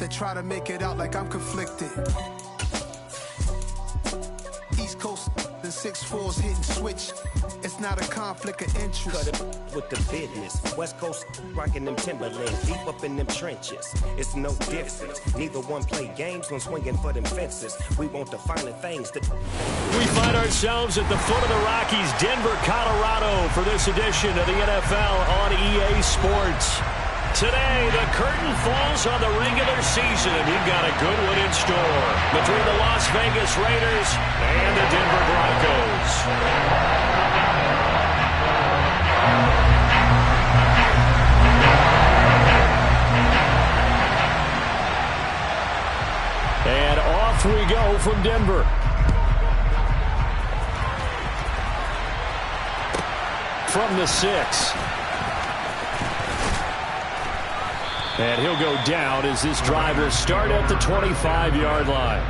They try to make it out like I'm conflicted. East Coast, the 6'4's hitting switch. It's not a conflict of interest. Cut it with the business. West Coast rocking them Timberlands, deep up in them trenches. It's no difference. Neither one play games when swinging for them fences. We want the finer things. We find ourselves at the foot of the Rockies, Denver, Colorado, for this edition of the NFL on EA Sports. Today, the curtain falls on the regular season, and we've got a good one in store between the Las Vegas Raiders and the Denver Broncos. And off we go from Denver. From the 6. And he'll go down as this drive will start at the 25-yard line.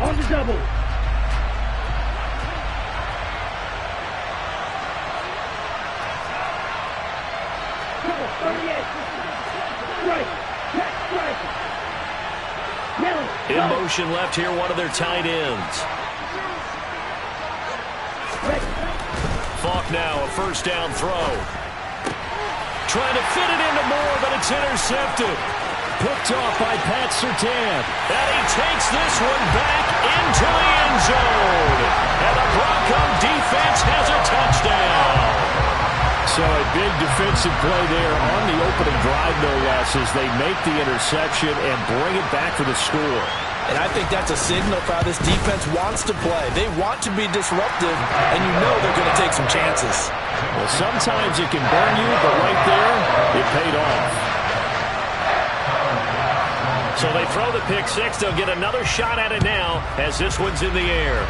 On the double. In motion left here, one of their tight ends. Falk now, a first down throw. Trying to fit it into Moore, but it's intercepted. Picked off by Pat Surtain. And he takes this one back into the end zone. And the Bronco defense has a touchdown. So a big defensive play there on the opening drive, no less, as they make the interception and bring it back for the score. And I think that's a signal for how this defense wants to play. They want to be disruptive, and you know they're going to take some chances. Well, sometimes it can burn you, but right there, it paid off. So they throw the pick six. They'll get another shot at it now as this one's in the air.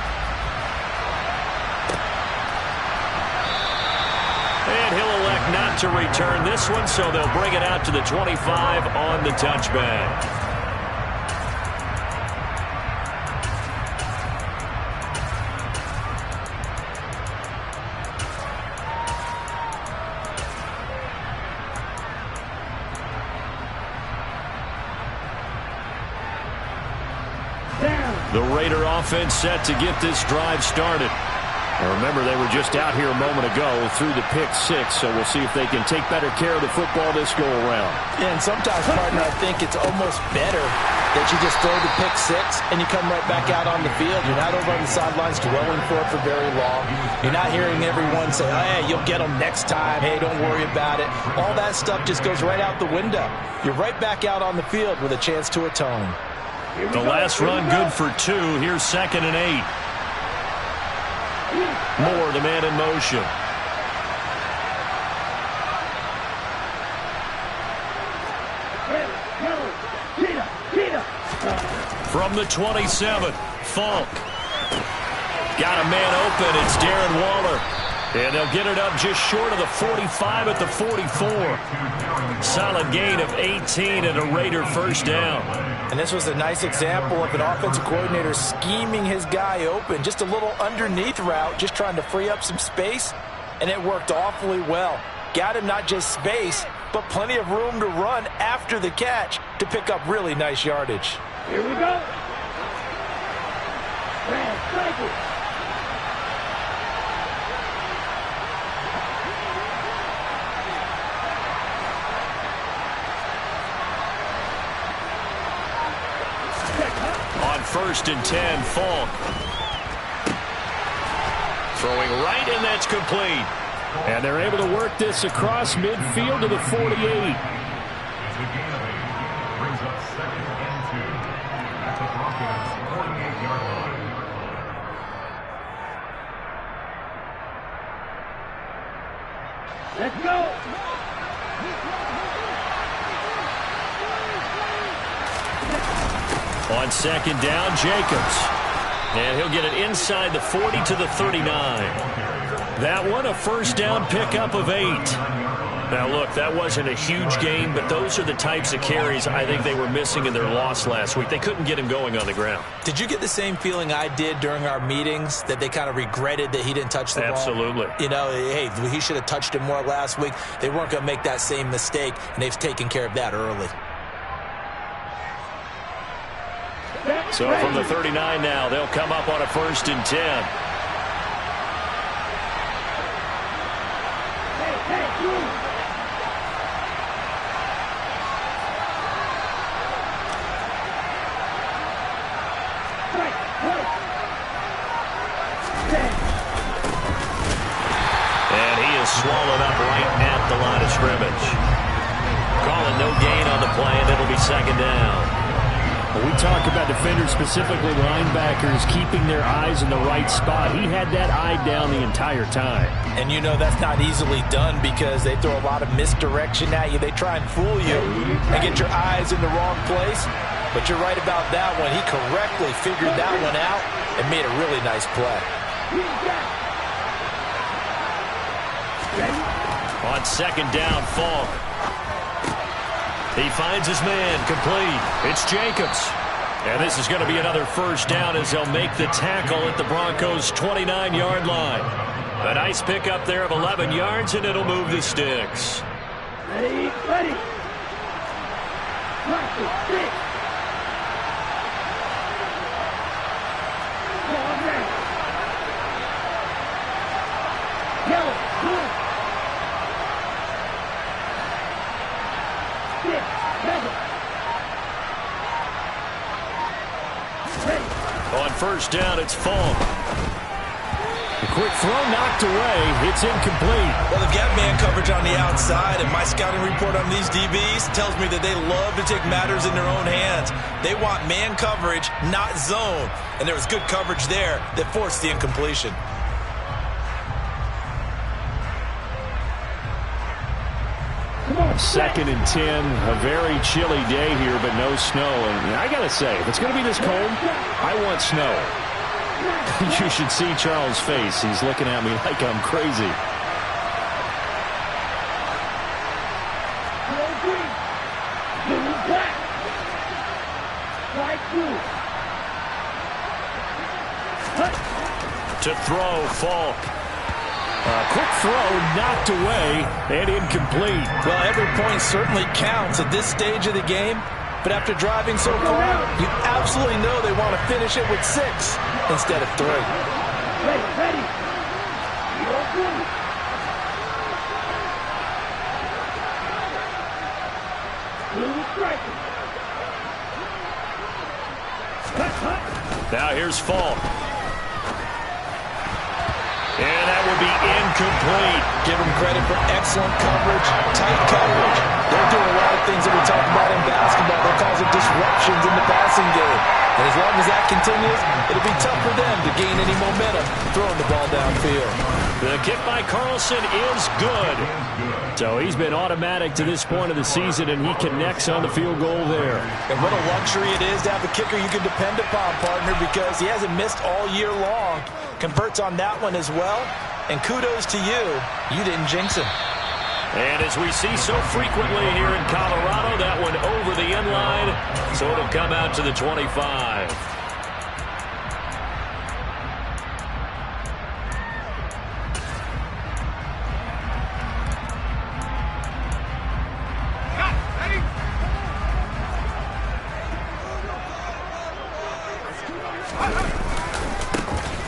And he'll elect not to return this one, so they'll bring it out to the 25 on the touchback. The Raider offense set to get this drive started. Now remember, they were just out here a moment ago through the pick six, so we'll see if they can take better care of the football this go around. Yeah, and sometimes, partner, I think it's almost better that you just throw the pick six and you come right back out on the field. You're not over on the sidelines dwelling for it for very long. You're not hearing everyone say, oh, hey, you'll get them next time. Hey, don't worry about it. All that stuff just goes right out the window. You're right back out on the field with a chance to atone. The last run good for 2. Here's 2nd and 8. Moore, the man in motion. From the 27, Falk. Got a man open. It's Darren Waller. And they'll get it up just short of the 45 at the 44. Solid gain of 18 and a Raider first down. And this was a nice example of an offensive coordinator scheming his guy open. Just a little underneath route, just trying to free up some space. And it worked awfully well. Got him not just space, but plenty of room to run after the catch to pick up really nice yardage. Here we go. On 1st and 10, Falk. Throwing right, and that's complete. And they're able to work this across midfield to the 48. Let's go. On 2nd down, Jacobs. And he'll get it inside the 40 to the 39. That one, a first down pickup of 8. Now, look, that wasn't a huge game, but those are the types of carries I think they were missing in their loss last week. They couldn't get him going on the ground. Did you get the same feeling I did during our meetings, that they kind of regretted that he didn't touch the ball? Absolutely. You know, hey, he should have touched it more last week. They weren't going to make that same mistake, and they've taken care of that early. So from the 39 now, they'll come up on a 1st and 10. And he is swallowed up right at the line of scrimmage. Calling no gain on the play, and it'll be 2nd down. Well, we talk about defenders, specifically linebackers, keeping their eyes in the right spot. He had that eye down the entire time. And you know that's not easily done because they throw a lot of misdirection at you. They try and fool you and get your eyes in the wrong place. But you're right about that one. He correctly figured that one out and made a really nice play. On 2nd down, Falk. He finds his man, complete. It's Jacobs. And this is going to be another 1st down as they'll make the tackle at the Broncos' 29-yard line. A nice pickup there of 11 yards, and it'll move the sticks. Ready, ready. Mark the stick. Ball ready. Yellow, blue. Stick, ready. Ready. On 1st down, it's Falk. The quick throw knocked away. It's incomplete. Well, they've got man coverage on the outside, and my scouting report on these DBs tells me that they love to take matters in their own hands. They want man coverage, not zone. And there was good coverage there that forced the incompletion. Second and 10, a very chilly day here, but no snow. And I got to say, if it's going to be this cold, I want snow. You should see Charles' face. He's looking at me like I'm crazy. To throw, Falk. Quick throw knocked away and incomplete. Well, every point certainly counts at this stage of the game. But after driving so far, you absolutely know they want to finish it with 6 instead of 3. Ready, ready. You're good. Blue striker. Now here's Falk. And that would be incomplete. Give them credit for excellent coverage, tight coverage. They're doing a lot of things that we talk about in basketball. They're causing disruptions in the passing game. And as long as that continues, it'll be tough for them to gain any momentum throwing the ball downfield. The kick by Carlson is good. So he's been automatic to this point of the season, and he connects on the field goal there. And what a luxury it is to have a kicker you can depend upon, partner, because he hasn't missed all year long. Converts on that one as well. And kudos to you. You didn't jinx him. And as we see so frequently here in Colorado, that one over the end line, so it'll come out to the 25.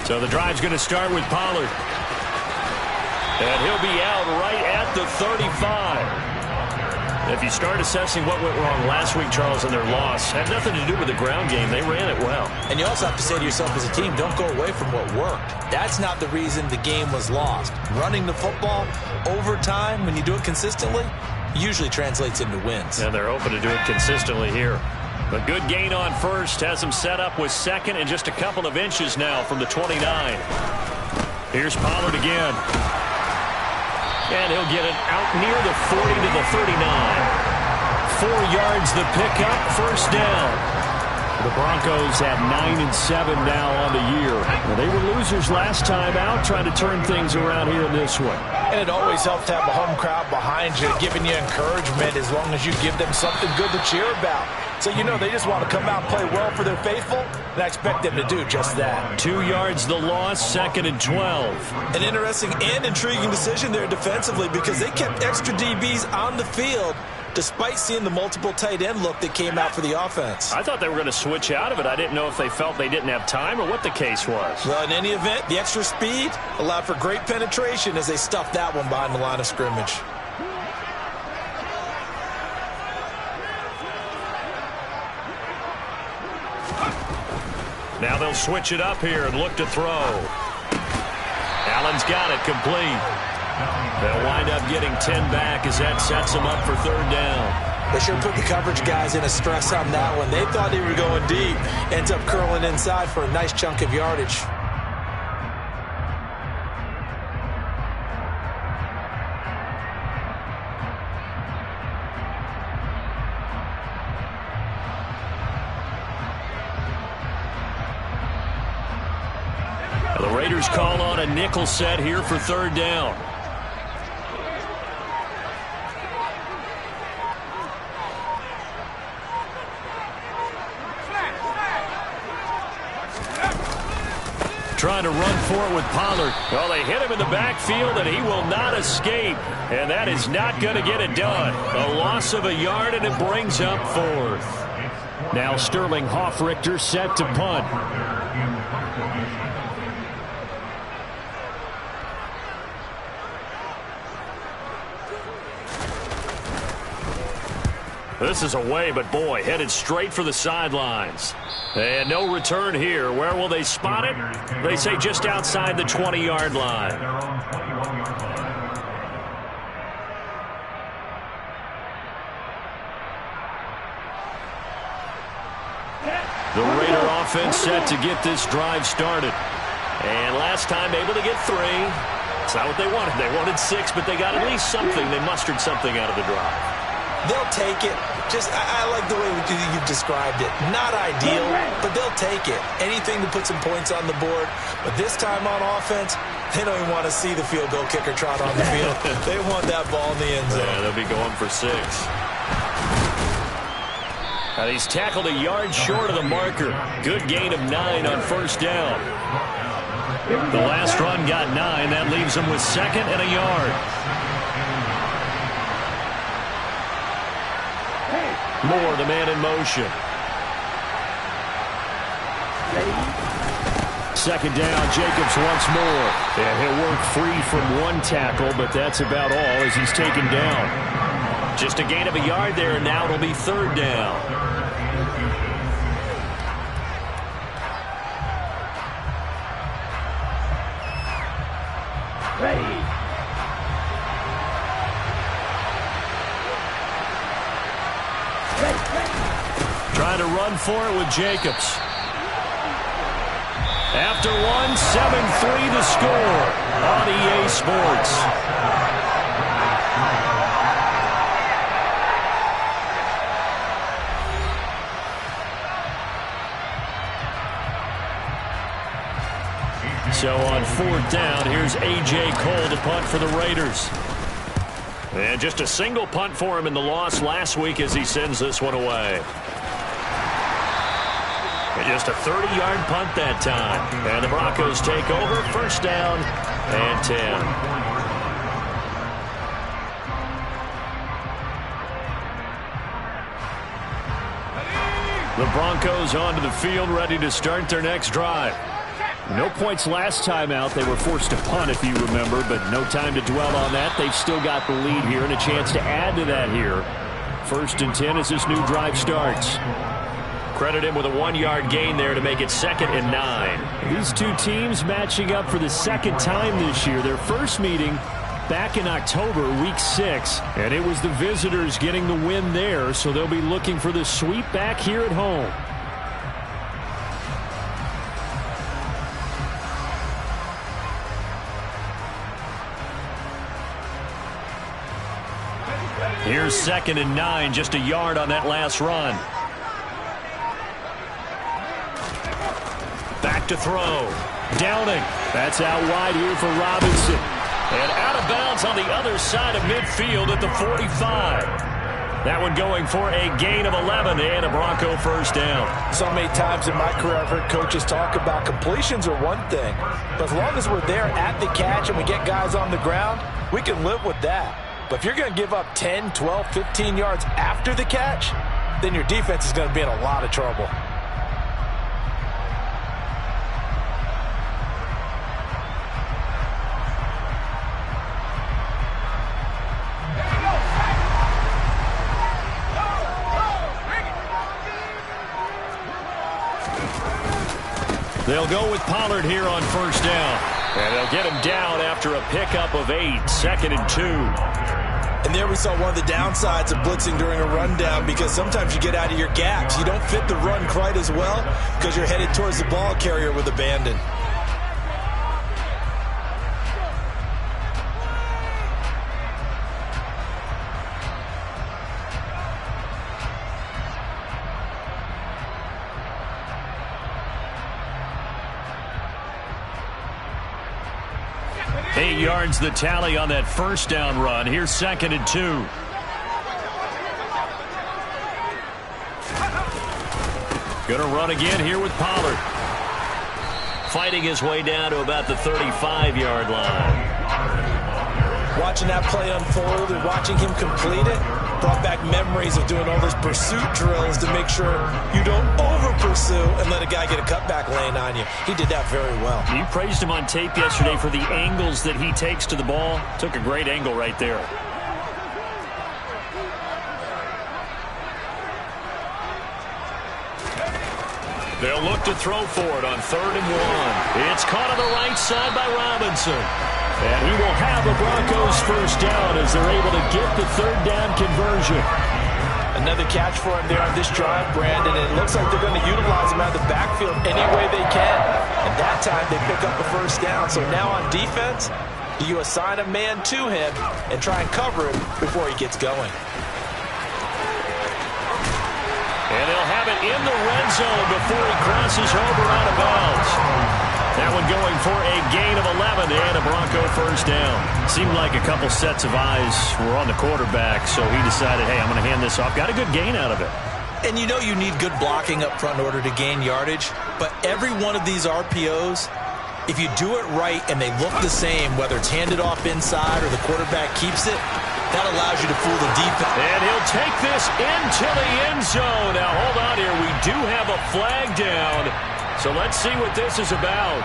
So the drive's going to start with Pollard. And he'll be out right at the 35. If you start assessing what went wrong last week, Charles, and their loss, had nothing to do with the ground game. They ran it well. And you also have to say to yourself as a team, don't go away from what worked. That's not the reason the game was lost. Running the football over time, when you do it consistently, usually translates into wins. And they're open to do it consistently here. A good gain on first has him set up with 2nd and just a couple of inches now from the 29. Here's Pollard again. And he'll get it out near the 40 to the 39. 4 yards the pickup, 1st down. The Broncos at 9-7 now on the year. Well, they were losers last time out, trying to turn things around here in this one. And it always helps to have a home crowd behind you, giving you encouragement as long as you give them something good to cheer about. So, you know, they just want to come out and play well for their faithful, and I expect them to do just that. 2 yards the loss, 2nd and 12. An interesting and intriguing decision there defensively because they kept extra DBs on the field despite seeing the multiple tight end look that came out for the offense. I thought they were going to switch out of it. I didn't know if they felt they didn't have time or what the case was. Well, in any event, the extra speed allowed for great penetration as they stuffed that one behind the line of scrimmage. Now they'll switch it up here and look to throw. Allen's got it complete. They'll wind up getting 10 back as that sets them up for 3rd down. They sure put the coverage guys in a stress on that one. They thought they were going deep. Ends up curling inside for a nice chunk of yardage. The Raiders call on a nickel set here for 3rd down. Trying to run for it with Pollard. Well, they hit him in the backfield, and he will not escape. And that is not going to get it done. A loss of a yard, and it brings up 4th. Now Sterling Hoffrichter set to punt. This is away, but boy, headed straight for the sidelines. And no return here. Where will they spot it? They say just outside the 20-yard line. The Raider offense set to get this drive started. And last time able to get 3. It's not what they wanted. They wanted 6, but they got at least something. They mustered something out of the drive. They'll take it. I like the way you've described it. Not ideal, but they'll take it. Anything to put some points on the board. But this time on offense, they don't even want to see the field goal kicker trot on the field. They want that ball in the end zone. Yeah, they'll be going for 6. Now he's tackled a yard short of the marker. Good gain of 9 on 1st down. The last run got 9. That leaves him with 2nd and a yard. Moore, the man in motion. 2nd down, Jacobs once more. And he'll work free from 1 tackle, but that's about all as he's taken down. Just a gain of a yard there, and now it'll be 3rd down. Ready. Trying to run for it with Jacobs. After 1, 7-3 the score on EA Sports. So on 4th down, here's A.J. Cole to punt for the Raiders. And just a single punt for him in the loss last week as he sends this one away. And just a 30-yard punt that time. And the Broncos take over, 1st down and 10. The Broncos onto the field, ready to start their next drive. No points last time out. They were forced to punt, if you remember, but no time to dwell on that. They've still got the lead here and a chance to add to that here. 1st and 10 as this new drive starts. Credit him with a 1-yard gain there to make it 2nd and 9. These two teams matching up for the 2nd time this year. Their first meeting back in October, week 6, and it was the visitors getting the win there, so they'll be looking for the sweep back here at home. Here's 2nd and 9, just a yard on that last run. back to throw. Downing. That's out wide here for Robinson. And out of bounds on the other side of midfield at the 45. That one going for a gain of 11 and a Bronco first down. So many times in my career I've heard coaches talk about completions are one thing, but as long as we're there at the catch and we get guys on the ground, we can live with that. But if you're going to give up 10, 12, 15 yards after the catch, then your defense is going to be in a lot of trouble. They'll go with Pollard here on first down. And they'll get him down after a pickup of 8, 2nd and 2. And there we saw one of the downsides of blitzing during a rundown, because sometimes you get out of your gaps. You don't fit the run quite as well because you're headed towards the ball carrier with abandon. Eight yards the tally on that first down run. Here's 2nd and 2. Gonna run again here with Pollard. Fighting his way down to about the 35-yard line. Watching that play unfold and watching him complete it brought back memories of doing all those pursuit drills to make sure you don't over-pursue and let a guy get a cutback lane on you. He did that very well. You praised him on tape yesterday for the angles that he takes to the ball. Took a great angle right there. They'll look to throw for it on 3rd and 1. It's caught on the right side by Robinson. And he will have the Broncos first down as they're able to get the 3rd down conversion. Another catch for him there on this drive, Brandon, and it looks like they're going to utilize him out of the backfield any way they can. And that time they pick up a first down. So now on defense, do you assign a man to him and try and cover him before he gets going? And they'll have it in the red zone before he crosses over out of bounds. That one going for a gain of 11 and a Bronco first down. Seemed like a couple sets of eyes were on the quarterback, so he decided, hey, I'm going to hand this off. Got a good gain out of it. And you know you need good blocking up front in order to gain yardage, but every one of these RPOs, if you do it right and they look the same, whether it's handed off inside or the quarterback keeps it, that allows you to fool the defense. And he'll take this into the end zone. Now, hold on here. We do have a flag down. So let's see what this is about.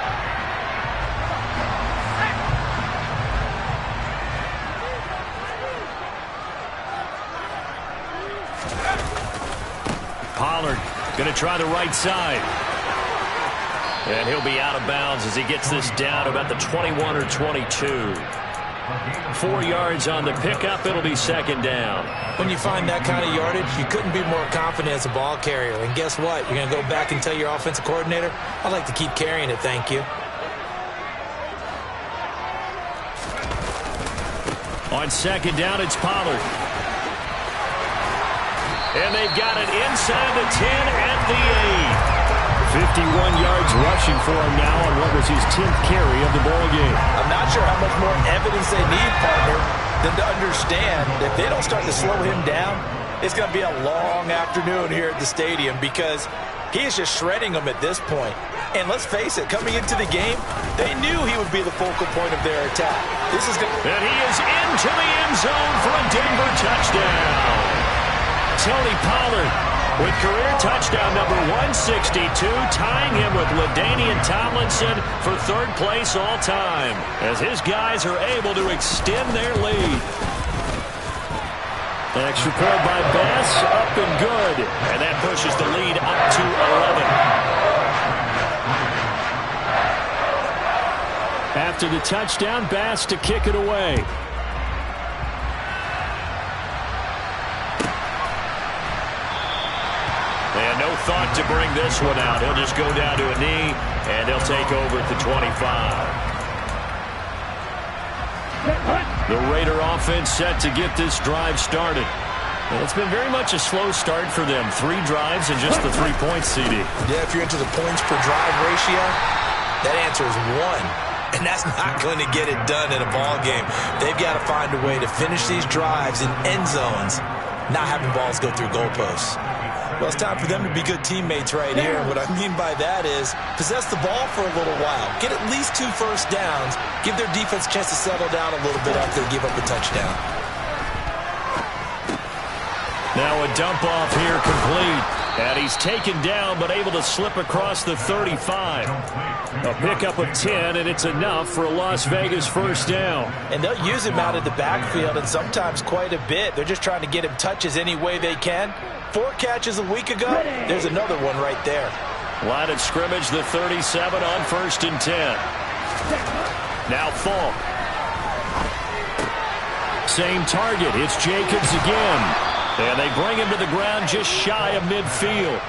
Pollard going to try the right side. And he'll be out of bounds as he gets this down about the 21 or 22. 4 yards on the pickup. It'll be 2nd down. When you find that kind of yardage, you couldn't be more confident as a ball carrier. And guess what? You're going to go back and tell your offensive coordinator, I'd like to keep carrying it, thank you. On 2nd down, it's Pollard. And they've got it inside the 10 at the 8. 51 yards rushing for him now on what was his 10th carry of the ball game. I'm not sure how much more evidence they need, partner, than to understand if they don't start to slow him down, it's going to be a long afternoon here at the stadium because he is just shredding them at this point. And let's face it, coming into the game, they knew he would be the focal point of their attack. This is going to... And he is into the end zone for a Denver touchdown. Tony Pollard with career touchdown number 162, tying him with LaDainian Tomlinson for 3rd place all time, as his guys are able to extend their lead. Extra point by Bass, up and good, and that pushes the lead up to 11. After the touchdown, Bass to kick it away. And no thought to bring this one out. He'll just go down to a knee, and they'll take over at the 25. The Raider offense set to get this drive started. And it's been very much a slow start for them. 3 drives and just the 3 points, CD. Yeah, if you're into the points per drive ratio, that answer is 1. And that's not going to get it done in a ball game. They've got to find a way to finish these drives in end zones, not having balls go through goalposts. Well, it's time for them to be good teammates right here. What I mean by that is possess the ball for a little while. Get at least 2 first downs. Give their defense a chance to settle down a little bit after they give up a touchdown. Now a dump off here complete. And he's taken down but able to slip across the 35. A pickup of 10, and it's enough for a Las Vegas first down. And they'll use him out of the backfield, and sometimes quite a bit. They're just trying to get him touches any way they can. 4 catches a week ago. There's another one right there. Line of scrimmage, the 37 on 1st and 10. Now Falk. Same target. It's Jacobs again. And they bring him to the ground just shy of midfield.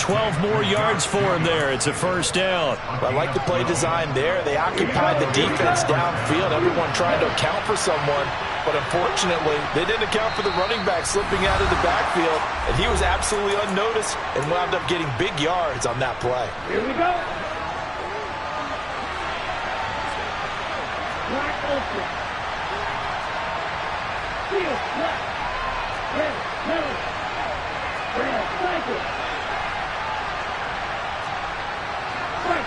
12 more yards for him there. It's a first down. I like the play design there. They occupied the defense downfield. Everyone trying to account for someone. But unfortunately, they didn't account for the running back slipping out of the backfield. And he was absolutely unnoticed and wound up getting big yards on that play. Here we go. Black open. Field left. Red, middle. Red, cycle. Right.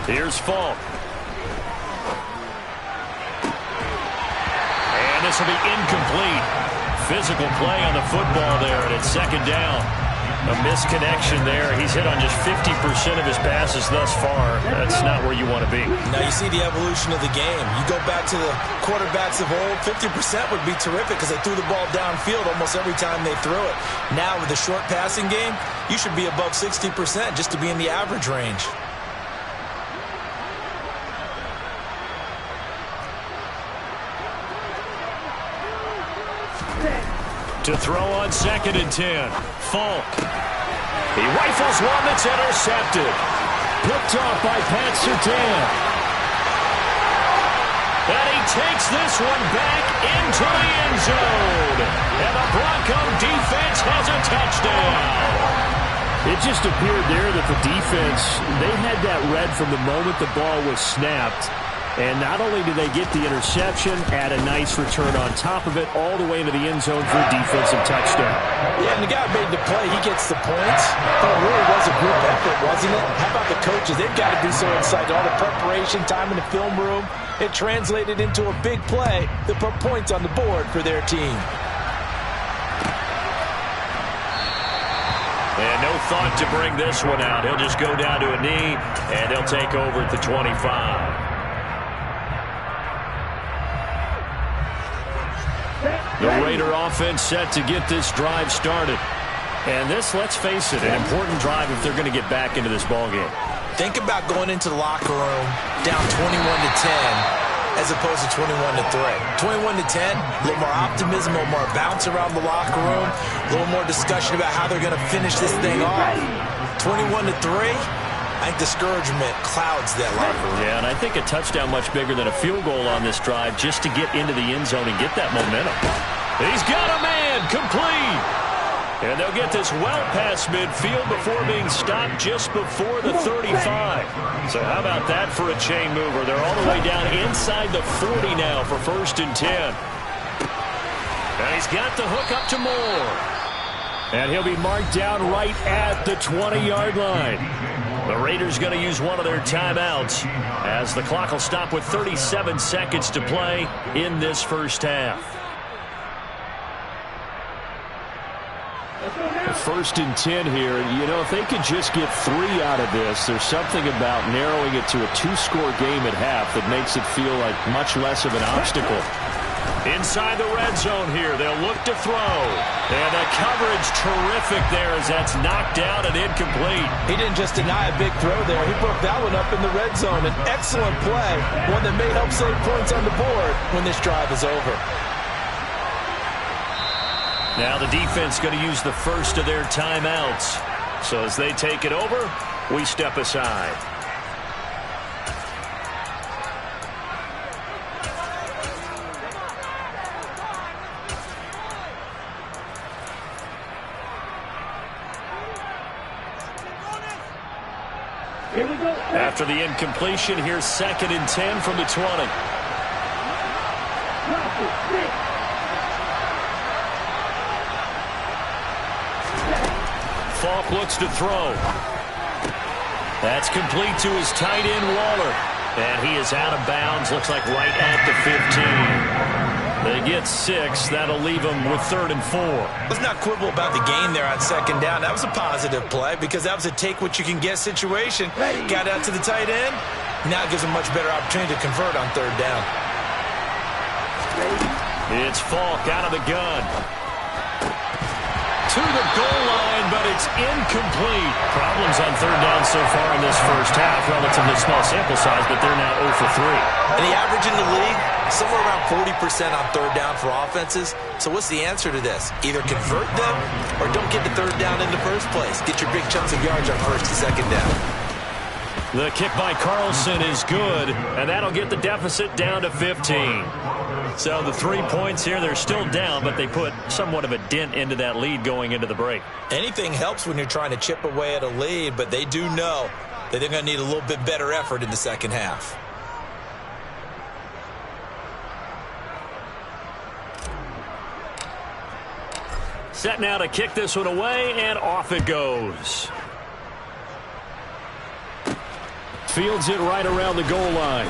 Here's Falk. And this will be incomplete. Physical play on the football there, and it's 2nd down. A misconnection there. He's hit on just 50% of his passes thus far. That's not where you want to be. Now you see the evolution of the game. You go back to the quarterbacks of old, 50% would be terrific because they threw the ball downfield almost every time they threw it. Now with the short passing game, you should be above 60% just to be in the average range. To throw on 2nd and 10. Falk. He rifles one that's intercepted. Picked off by Pat Surtain. And he takes this one back into the end zone. And the Bronco defense has a touchdown. It just appeared there that the defense, they had that read from the moment the ball was snapped. And not only did they get the interception, add a nice return on top of it, all the way into the end zone for a defensive touchdown. Yeah, and the guy made the play. He gets the points. But it really was a group effort, wasn't it? How about the coaches? They've got to be so excited. All the preparation, time in the film room, it translated into a big play that put points on the board for their team. And no thought to bring this one out. He'll just go down to a knee, and he'll take over at the 25. The Raider offense set to get this drive started. And this, let's face it, an important drive if they're going to get back into this ballgame. Think about going into the locker room down 21-10 as opposed to 21-3. 21-10, a little more optimism, a little more bounce around the locker room, a little more discussion about how they're going to finish this thing off. 21-3, I think discouragement clouds that locker room. Yeah, and I think a touchdown much bigger than a field goal on this drive just to get into the end zone and get that momentum. He's got a man, complete. And they'll get this well past midfield before being stopped just before the 35. So how about that for a chain mover? They're all the way down inside the 40 now for 1st and 10. And he's got the hook up to Moore. And he'll be marked down right at the 20-yard line. The Raiders going to use one of their timeouts as the clock will stop with 37 seconds to play in this first half. 1st and 10 here. You know, if they could just get 3 out of this, there's something about narrowing it to a 2-score game at half that makes it feel like much less of an obstacle. Inside the red zone here, they'll look to throw. And the coverage terrific there as that's knocked down and incomplete. He didn't just deny a big throw there. He broke that one up in the red zone. An excellent play, one that may help save points on the board when this drive is over. Now the defense going to use the first of their timeouts. So as they take it over, we step aside. Here we go. After the incompletion, here's 2nd and 10 from the 20. Falk looks to throw. That's complete to his tight end, Waller. And he is out of bounds, looks like right at the 15. They get 6. That'll leave them with 3rd and 4. Let's not quibble about the gain there on 2nd down. That was a positive play because that was a take-what-you-can-get situation. Got out to the tight end. Now it gives them a much better opportunity to convert on 3rd down. It's Falk out of the gun. To the goal line, but it's incomplete. Problems on 3rd down so far in this first half. Relatively small sample size, but they're now 0 for 3. And the average in the league, somewhere around 40% on 3rd down for offenses. So what's the answer to this? Either convert them or don't get the 3rd down in the first place. Get your big chunks of yards on 1st and 2nd down. The kick by Carlson is good, and that'll get the deficit down to 15. So the 3 points here, they're still down, but they put somewhat of a dent into that lead going into the break. Anything helps when you're trying to chip away at a lead, but they do know that they're going to need a little bit better effort in the second half. Set now to kick this one away, and off it goes. Fields it right around the goal line.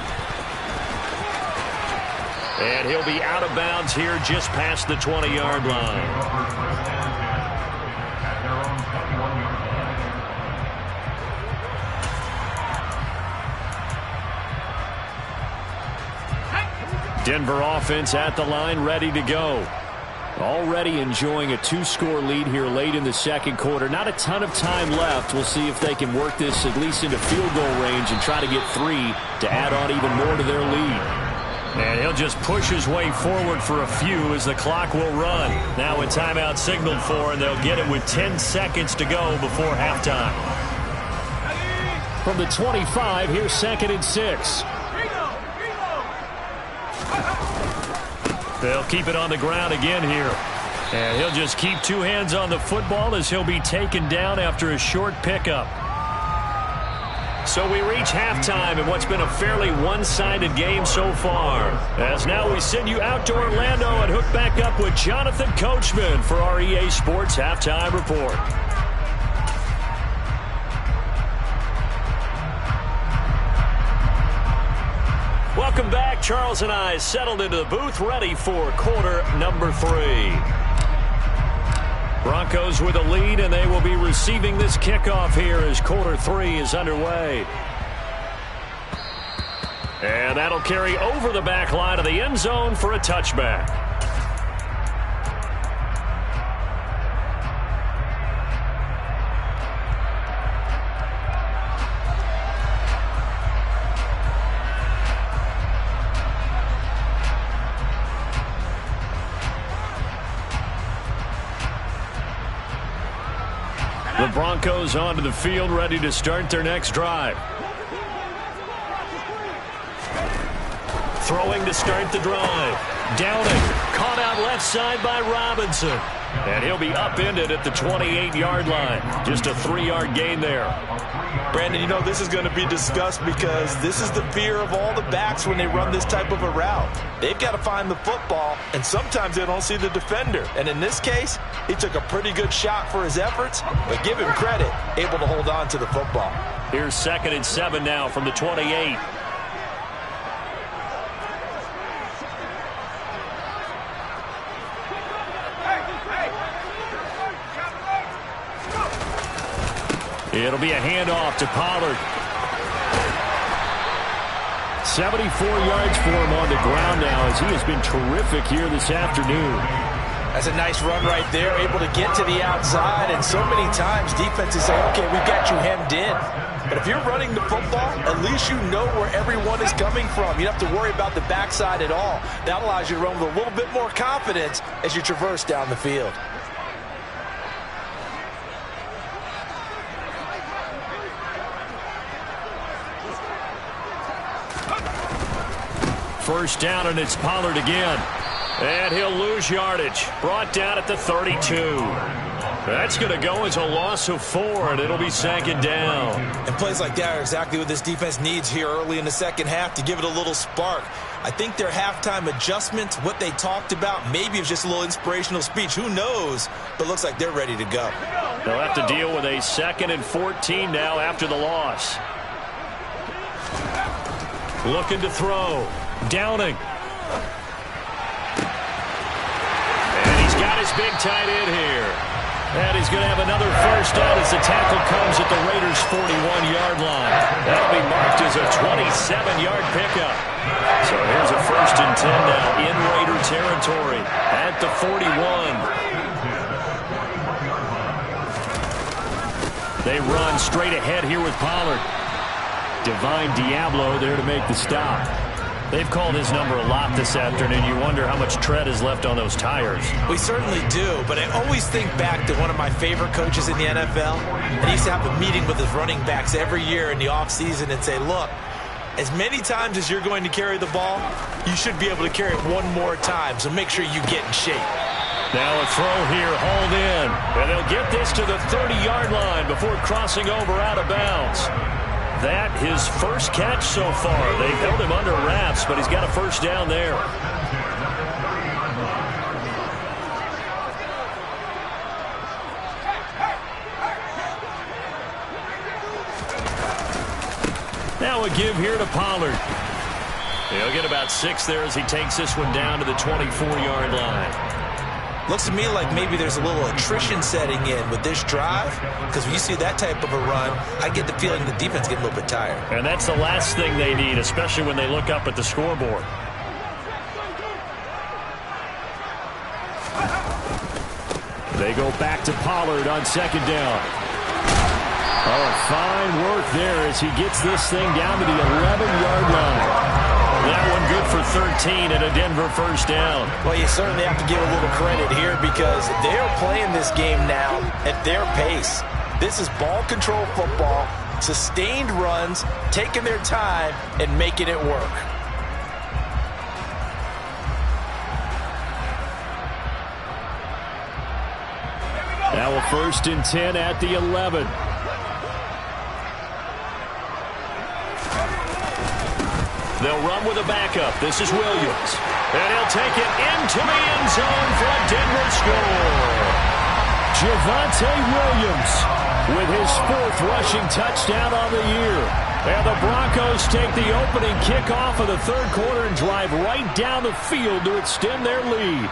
And he'll be out of bounds here just past the 20-yard line. Denver offense at the line, ready to go. Already enjoying a 2-score lead here late in the second quarter. Not a ton of time left. We'll see if they can work this at least into field goal range and try to get 3 to add on even more to their lead. And he'll just push his way forward for a few as the clock will run. Now a timeout signaled for, and they'll get it with 10 seconds to go before halftime. From the 25, here's 2nd and 6. They'll keep it on the ground again here. And he'll just keep 2 hands on the football as he'll be taken down after a short pickup. So we reach halftime in what's been a fairly one-sided game so far. As now we send you out to Orlando and hook back up with Jonathan Coachman for our EA Sports Halftime Report. Welcome back. Charles and I settled into the booth, ready for quarter number 3. Broncos with a lead, and they will be receiving this kickoff here as quarter 3 is underway. And that'll carry over the back line of the end zone for a touchback. The Broncos onto the field, ready to start their next drive. Throwing to start the drive. Downing, caught out left side by Robinson. And he'll be upended at the 28-yard line. Just a 3-yard gain there. Brandon, you know this is going to be discussed because this is the fear of all the backs when they run this type of a route. They've got to find the football, and sometimes they don't see the defender. And in this case, he took a pretty good shot for his efforts, but give him credit, able to hold on to the football. Here's 2nd and 7 now from the 28. It'll be a handoff to Pollard. 74 yards for him on the ground now as he has been terrific here this afternoon. That's a nice run right there, able to get to the outside, and so many times defenses say, okay, we've got you hemmed in. But if you're running the football, at least you know where everyone is coming from. You don't have to worry about the backside at all. That allows you to run with a little bit more confidence as you traverse down the field. First down, and it's Pollard again. And he'll lose yardage. Brought down at the 32. That's going to go as a loss of 4, and it'll be 2nd down. And plays like that are exactly what this defense needs here early in the second half to give it a little spark. I think their halftime adjustments, what they talked about, maybe it's just a little inspirational speech. Who knows? But looks like they're ready to go. They'll have to deal with a 2nd and 14 now after the loss. Looking to throw. Downing. And he's got his big tight end here. And he's going to have another first down as the tackle comes at the Raiders' 41-yard line. That'll be marked as a 27-yard pickup. So here's a 1st and 10 now in Raider territory at the 41. They run straight ahead here with Pollard. Divine Diablo there to make the stop. They've called his number a lot this afternoon. You wonder how much tread is left on those tires. We certainly do, but I always think back to one of my favorite coaches in the NFL. And he used to have a meeting with his running backs every year in the offseason and say, look, as many times as you're going to carry the ball, you should be able to carry it one more time, so make sure you get in shape. Now a throw here, hauled in. And they'll get this to the 30-yard line before crossing over out of bounds. That his first catch so far. They've held him under wraps, but he's got a first down there. Now a give here to Pollard. He'll get about 6 there as he takes this one down to the 24-yard line. Looks to me like maybe there's a little attrition setting in with this drive, because when you see that type of a run, I get the feeling the defense getting a little bit tired. And that's the last thing they need, especially when they look up at the scoreboard. They go back to Pollard on 2nd down. Oh, fine work there as he gets this thing down to the 11-yard line. That one good for 13 and a Denver first down. Well, you certainly have to give a little credit here because they're playing this game now at their pace. This is ball control football, sustained runs, taking their time and making it work. Now a 1st and 10 at the 11. They'll run with a backup. This is Williams. And he'll take it into the end zone for a Denver score. Javonte Williams with his 4th rushing touchdown on the year. And the Broncos take the opening kickoff of the 3rd quarter and drive right down the field to extend their lead.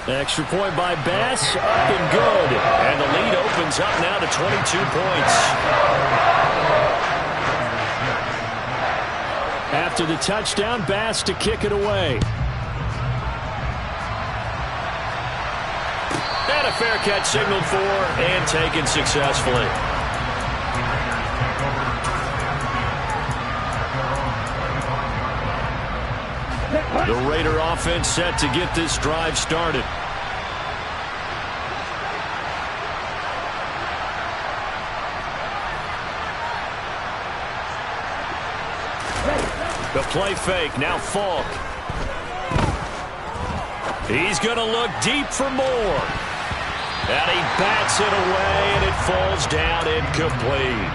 Extra point by Bass, up and good. And the lead opens up now to 22 points. After the touchdown, Bass to kick it away. And a fair catch signaled for and taken successfully. The Raider offense set to get this drive started. The play fake, now Falk. He's going to look deep for more. And he bats it away, and it falls down incomplete.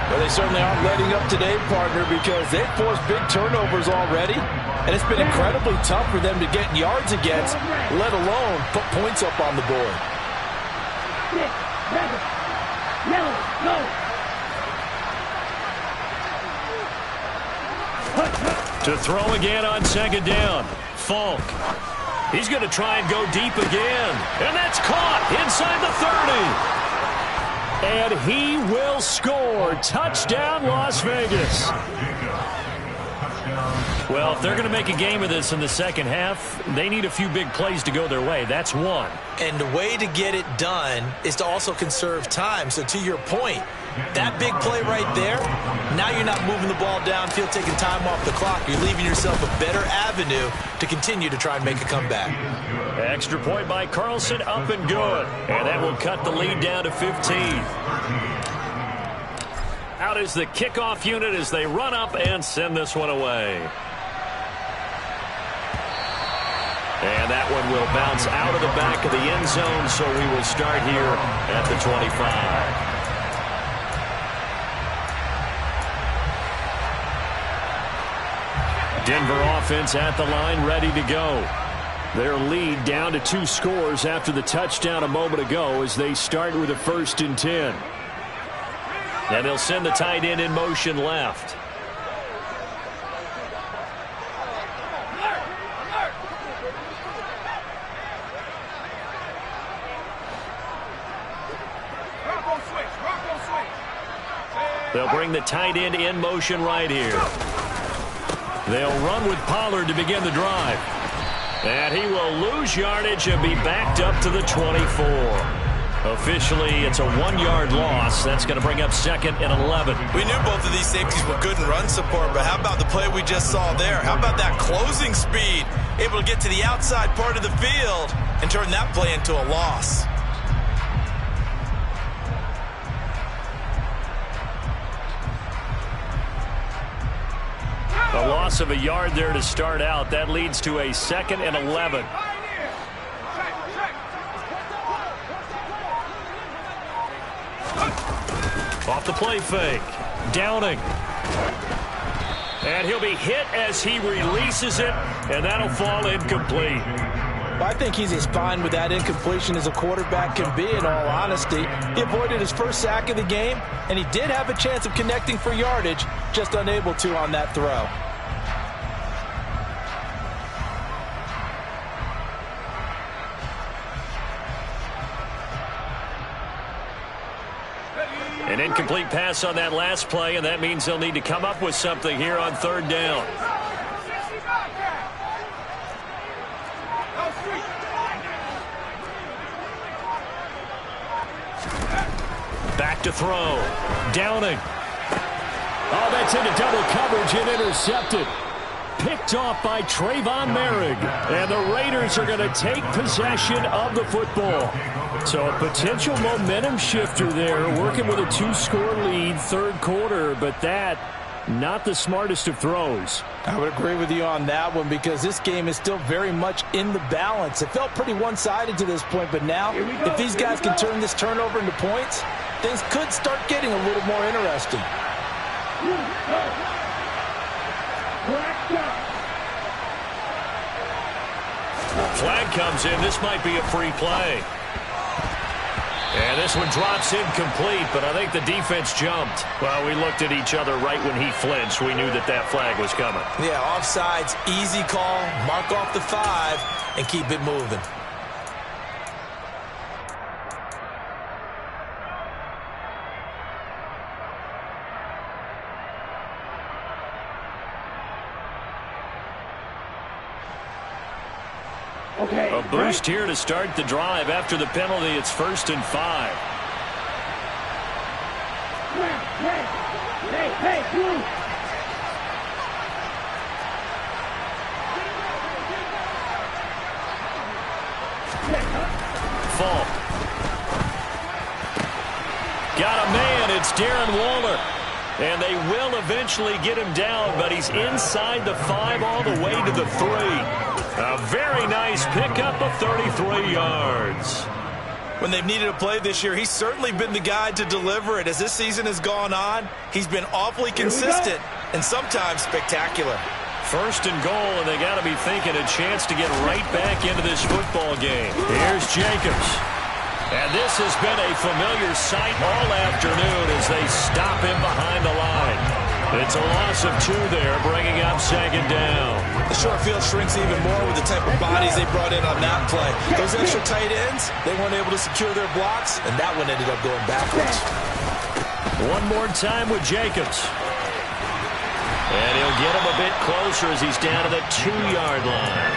Well, they certainly aren't letting up today, partner, because they've forced big turnovers already. And it's been incredibly tough for them to get yards against, let alone put points up on the board. 6, 7, yellow, go. To throw again on 2nd down. Falk. He's going to try and go deep again. And that's caught inside the 30. And he will score. Touchdown, Las Vegas. Well, if they're going to make a game of this in the second half, they need a few big plays to go their way. That's one. And the way to get it done is to also conserve time. So to your point, that big play right there, now you're not moving the ball downfield, taking time off the clock. You're leaving yourself a better avenue to continue to try and make a comeback. Extra point by Carlson, up and good. And that will cut the lead down to 15. Out is the kickoff unit as they run up and send this one away. And that one will bounce out of the back of the end zone, so we will start here at the 25. Denver offense at the line, ready to go. Their lead down to 2 scores after the touchdown a moment ago as they start with a 1st and 10. And they'll send the tight end in motion left. They'll bring the tight end in motion right here. They'll run with Pollard to begin the drive. And he will lose yardage and be backed up to the 24. Officially, it's a 1-yard loss. That's going to bring up 2nd and 11. We knew both of these safeties were good in run support, but how about the play we just saw there? How about that closing speed? Able to get to the outside part of the field and turn that play into a loss. A loss of a yard there to start out. That leads to a 2nd and 11. Off the play fake. Downing. And he'll be hit as he releases it, and that'll fall incomplete. Well, I think he's as fine with that incompletion as a quarterback can be, in all honesty. He avoided his first sack of the game, and he did have a chance of connecting for yardage, just unable to on that throw. An incomplete pass on that last play, and that means they'll need to come up with something here on 3rd down. Back to throw. Downing. Oh, that's into double coverage and intercepted. Picked off by Trayvon Merrick. And the Raiders are going to take possession of the football. So a potential momentum shifter there, working with a 2-score lead, 3rd quarter, but that, not the smartest of throws. I would agree with you on that one because this game is still very much in the balance. It felt pretty one-sided to this point, but now, if these guys can turn this turnover into points, things could start getting a little more interesting. Flag comes in. This might be a free play. And this one drops incomplete, but I think the defense jumped. Well, we looked at each other right when he flinched. We knew that that flag was coming. Yeah, offsides, easy call, mark off the 5, and keep it moving. A boost here to start the drive. After the penalty, it's 1st and 5. Fall. Got a man. It's Darren Waller. And they will eventually get him down, but he's inside the 5 all the way to the 3. A very nice pickup of 33 yards. When they've needed a play this year, he's certainly been the guy to deliver it. As this season has gone on, he's been awfully consistent and sometimes spectacular. 1st and goal, and they got to be thinking a chance to get right back into this football game. Here's Jacobs. And this has been a familiar sight all afternoon as they stop him behind the line. It's a loss of 2 there, bringing up 2nd down. The short field shrinks even more with the type of bodies they brought in on that play. Those extra tight ends, they weren't able to secure their blocks, and that one ended up going backwards. One more time with Jacobs. And he'll get him a bit closer as he's down to the 2-yard line.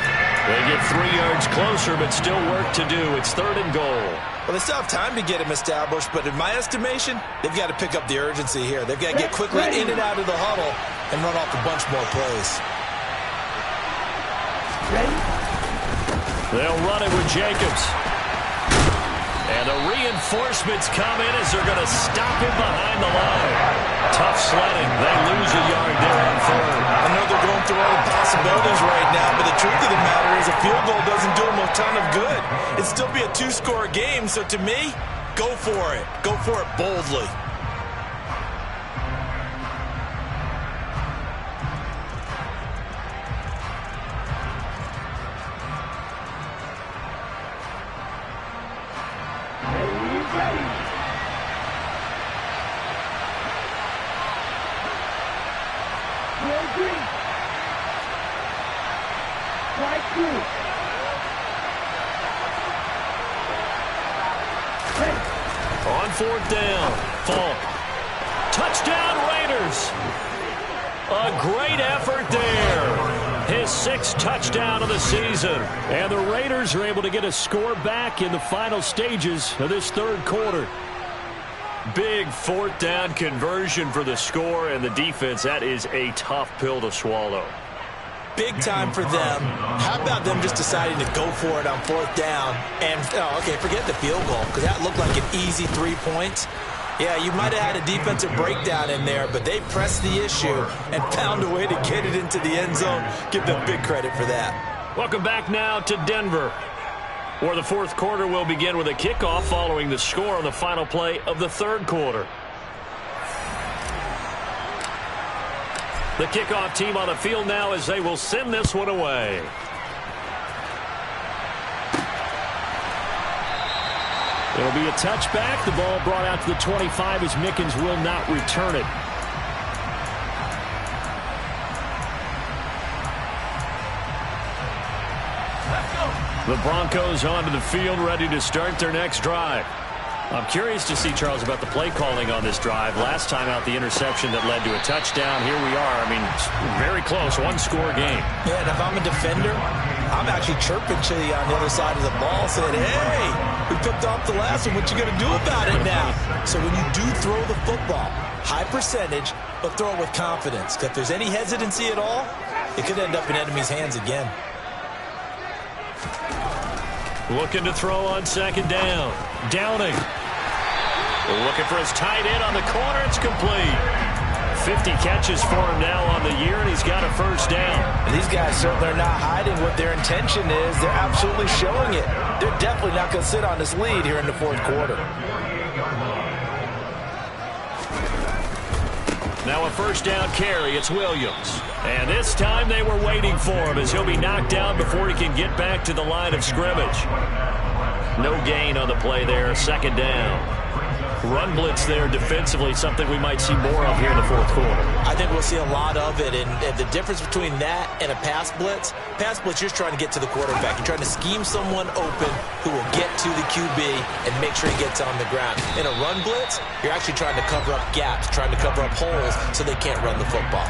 They get 3 yards closer, but still work to do. It's 3rd and goal. Well, they still have time to get him established, but in my estimation, they've got to pick up the urgency here. They've got to get quickly in and out of the huddle and run off a bunch more plays. They'll run it with Jacobs. And the reinforcements come in as they're going to stop him behind the line. Tough sledding. They lose a yard there on third. I know they're going through all the possibilities right now, but the truth of the matter is a field goal doesn't do them a ton of good. It'd still be a two-score game, so to me, go for it. Go for it boldly. On fourth down, Falk. Touchdown, Raiders. A great effort there. His sixth touchdown of the season. And the Raiders are able to get a score back in the final stages of this third quarter. Big fourth down conversion for the score, and the defense, that is a tough pill to swallow. Big time for them. How about them just deciding to go for it on fourth down? And, okay, forget the field goal, because that looked like an easy 3 points. Yeah, you might have had a defensive breakdown in there, but they pressed the issue and found a way to get it into the end zone. Give them big credit for that. Welcome back now to Denver, where the fourth quarter will begin with a kickoff following the score on the final play of the third quarter. The kickoff team on the field now as they will send this one away. It'll be a touchback. The ball brought out to the 25 as Mickens will not return it. The Broncos onto the field, ready to start their next drive. I'm curious to see, Charles, about the play calling on this drive. Last time out, the interception that led to a touchdown. Here we are. I mean, very close, one-score game. Yeah, and if I'm a defender, I'm actually chirping to you on the other side of the ball, saying, hey, we picked off the last one. What you going to do about it now? So when you do throw the football, high percentage, but throw it with confidence. If there's any hesitancy at all, it could end up in enemy's hands again. Looking to throw on second down. Downing. Looking for his tight end on the corner. It's complete. 50 catches for him now on the year, and he's got a first down. And these guys certainly are not hiding what their intention is. They're absolutely showing it. They're definitely not going to sit on this lead here in the fourth quarter. Now a first down carry. It's Williams. And this time they were waiting for him as he'll be knocked down before he can get back to the line of scrimmage. No gain on the play there. Second down. Run blitz there defensively, something we might see more of here in the fourth quarter. I think we'll see a lot of it, and the difference between that and a pass blitz, you're just trying to get to the quarterback. You're trying to scheme someone open who will get to the QB and make sure he gets on the ground. In a run blitz, you're actually trying to cover up gaps, trying to cover up holes so they can't run the football.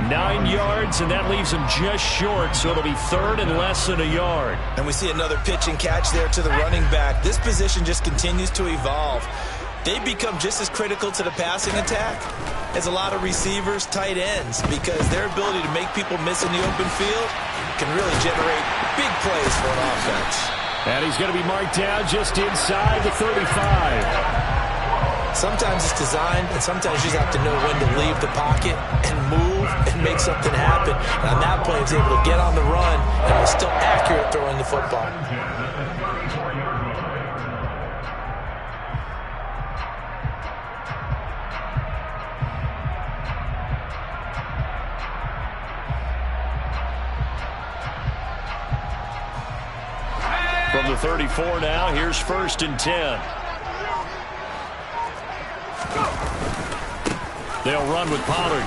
9 yards, and that leaves him just short, so it'll be third and less than a yard. And we see another pitch and catch there to the running back. This position just continues to evolve. They become just as critical to the passing attack as a lot of receivers, tight ends, because their ability to make people miss in the open field can really generate big plays for an offense. And he's going to be marked down just inside the 35. Sometimes it's designed, and sometimes you just have to know when to leave the pocket and move and make something happen. And on that play, he's able to get on the run and was still accurate throwing the football. From the 34 now, here's first and 10. They'll run with Pollard.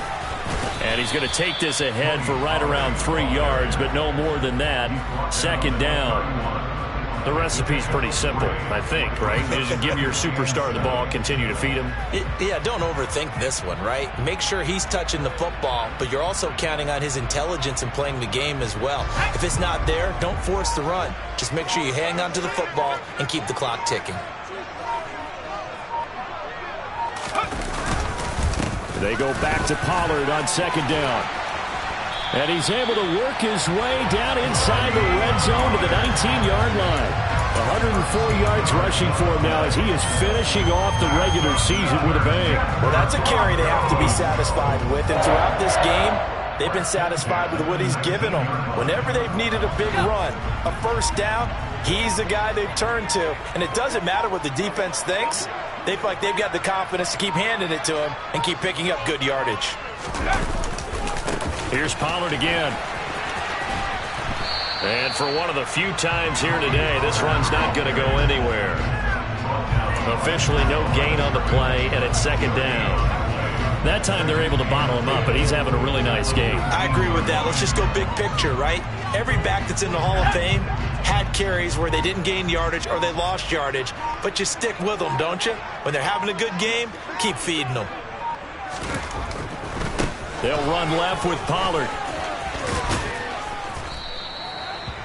And he's going to take this ahead for right around 3 yards, but no more than that. Second down. The recipe's pretty simple, I think, right? Just give your superstar the ball, continue to feed him. Yeah, don't overthink this one, right? Make sure he's touching the football, but you're also counting on his intelligence in playing the game as well. If it's not there, don't force the run. Just make sure you hang on to the football and keep the clock ticking. They go back to Pollard on second down. And he's able to work his way down inside the red zone to the 19-yard line. 104 yards rushing for him now as he is finishing off the regular season with a bang. Well, that's a carry they have to be satisfied with. And throughout this game, they've been satisfied with what he's given them. Whenever they've needed a big run, a first down, he's the guy they've turned to. And it doesn't matter what the defense thinks. They feel like they've got the confidence to keep handing it to him and keep picking up good yardage. Here's Pollard again. And for one of the few times here today, this run's not going to go anywhere. Officially no gain on the play, and it's second down. That time they're able to bottle him up, but he's having a really nice game. I agree with that. Let's just go big picture, right? Every back that's in the Hall of Fame had carries where they didn't gain yardage or they lost yardage, but you stick with them, don't you? When they're having a good game, keep feeding them. They'll run left with Pollard.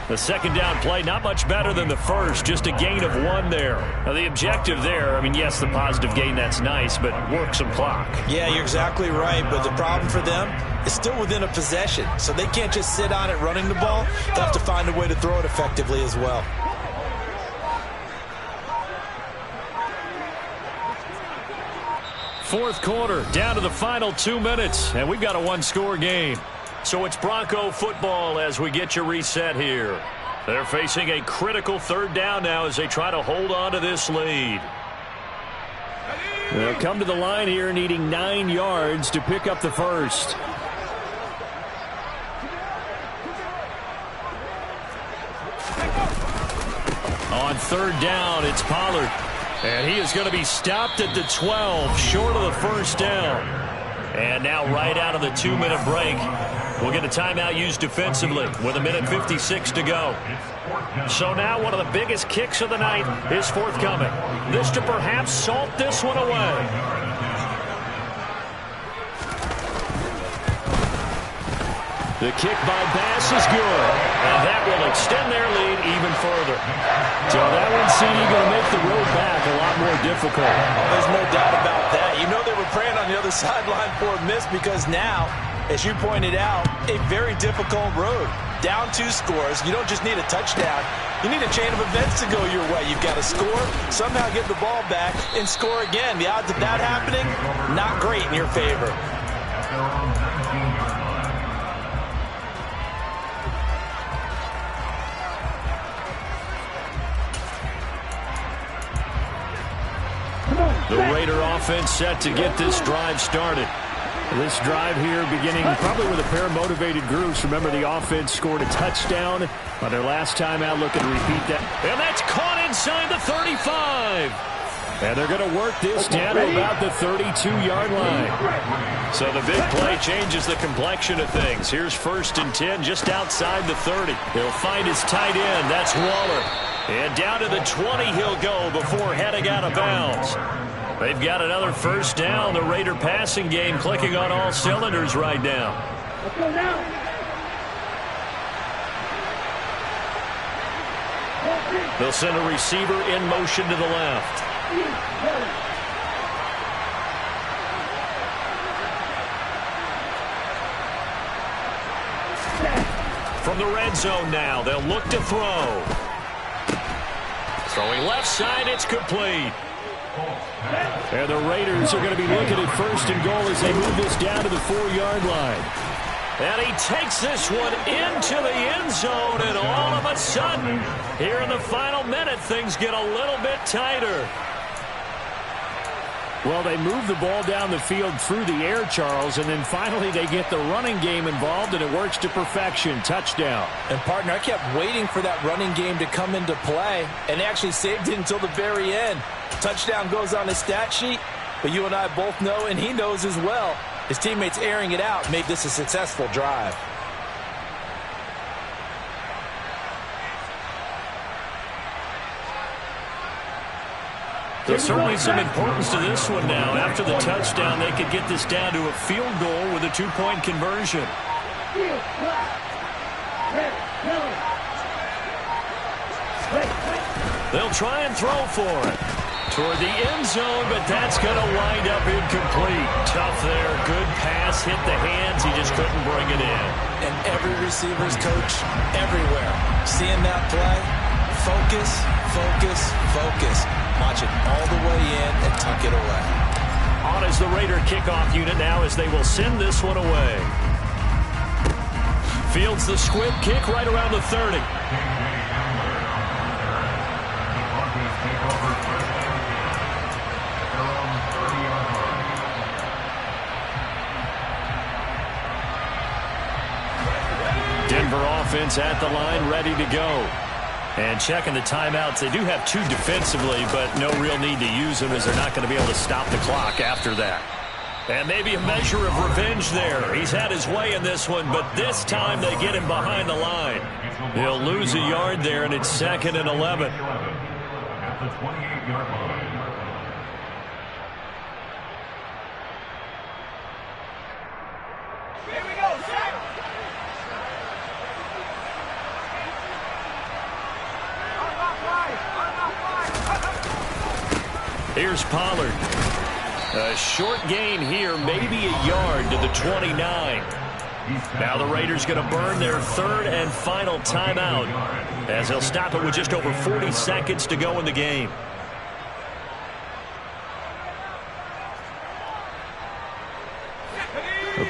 The second down play, not much better than the first, just a gain of 1 there. Now, the objective there, I mean, yes, the positive gain, that's nice, but work some clock. Yeah, you're exactly right, but the problem for them is still within a possession, so they can't just sit on it running the ball. They'll have to find a way to throw it effectively as well. Fourth quarter, down to the final 2 minutes, and we've got a one-score game. So it's Bronco football as we get you reset here. They're facing a critical third down now as they try to hold on to this lead. They'll come to the line here needing 9 yards to pick up the first. On third down, it's Pollard. And he is going to be stopped at the 12, short of the first down. And now right out of the 2-minute break, we'll get a timeout used defensively with 1:56 to go. So now one of the biggest kicks of the night is forthcoming. This to perhaps salt this one away. The kick by Bass is good, and that will extend their lead even further. So that one, CD, going to make the road back a lot more difficult. There's no doubt about that. You know they were praying on the other sideline for a miss because now, as you pointed out, a very difficult road. Down 2 scores. You don't just need a touchdown. You need a chain of events to go your way. You've got to score, somehow get the ball back, and score again. The odds of that happening, not great in your favor. The Raider offense set to get this drive started. This drive here beginning probably with a pair of motivated groups. Remember, the offense scored a touchdown on their last time out. Looking to repeat that. And that's caught inside the 35. And they're going to work this down to about the 32-yard line. So the big play changes the complexion of things. Here's 1st and 10 just outside the 30. He'll find his tight end. That's Waller. And down to the 20 he'll go before heading out of bounds. They've got another first down. The Raider passing game clicking on all cylinders right now. Let's go now. They'll send a receiver in motion to the left. From the red zone now, they'll look to throw. Throwing left side, it's complete. And the Raiders are going to be looking at 1st and goal as they move this down to the 4-yard line. And he takes this one into the end zone, and all of a sudden, here in the final minute, things get a little bit tighter. Well, they move the ball down the field through the air, Charles, and then finally they get the running game involved, and it works to perfection. Touchdown. And, partner, I kept waiting for that running game to come into play, and they actually saved it until the very end. Touchdown goes on his stat sheet, but you and I both know, and he knows as well, his teammates airing it out made this a successful drive. There's certainly some importance to this one now. After the touchdown, they could get this down to a field goal with a 2-point conversion. They'll try and throw for it. Toward the end zone, but that's going to wind up incomplete. Tough there. Good pass. Hit the hands. He just couldn't bring it in. And every receiver's coach everywhere seeing that play, Focus, focus, focus. Watch it all the way in and tuck it away. On is the Raider kickoff unit now as they will send this one away. Fields the squib kick right around the 30. Denver offense at the line, ready to go. And checking the timeouts. They do have 2 defensively, but no real need to use them as they're not going to be able to stop the clock after that. And maybe a measure of revenge there. He's had his way in this one, but this time they get him behind the line. He'll lose a yard there, and it's 2nd and 11. At the 28-yard line. Here we go, Shaq. Here's Pollard. A short gain here, maybe a yard to the 29. Now the Raiders going to burn their 3rd and final timeout as they'll stop it with just over 40 seconds to go in the game.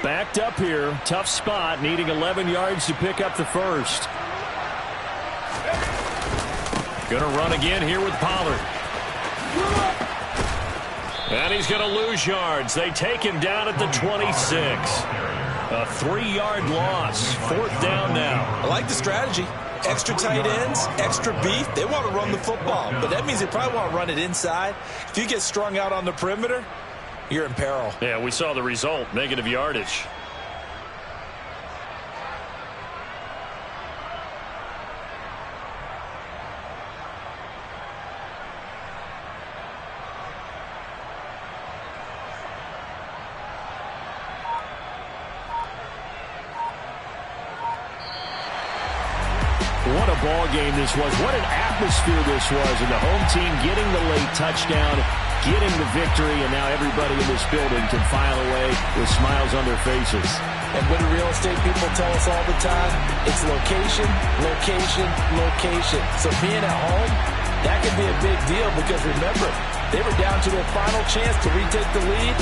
Backed up here, tough spot, needing 11 yards to pick up the first. Going to run again here with Pollard. And he's going to lose yards. They take him down at the 26. A 3-yard loss. 4th down now. I like the strategy. Extra tight ends, extra beef. They want to run the football, but that means they probably want to run it inside. If you get strung out on the perimeter, you're in peril. Yeah, we saw the result. Negative yardage. What a ball game this was. What an atmosphere this was. And the home team getting the late touchdown, getting the victory, and now everybody in this building can file away with smiles on their faces. And what do real estate people tell us all the time? It's location, location, location. So being at home, that can be a big deal because remember, they were down to their final chance to retake the lead.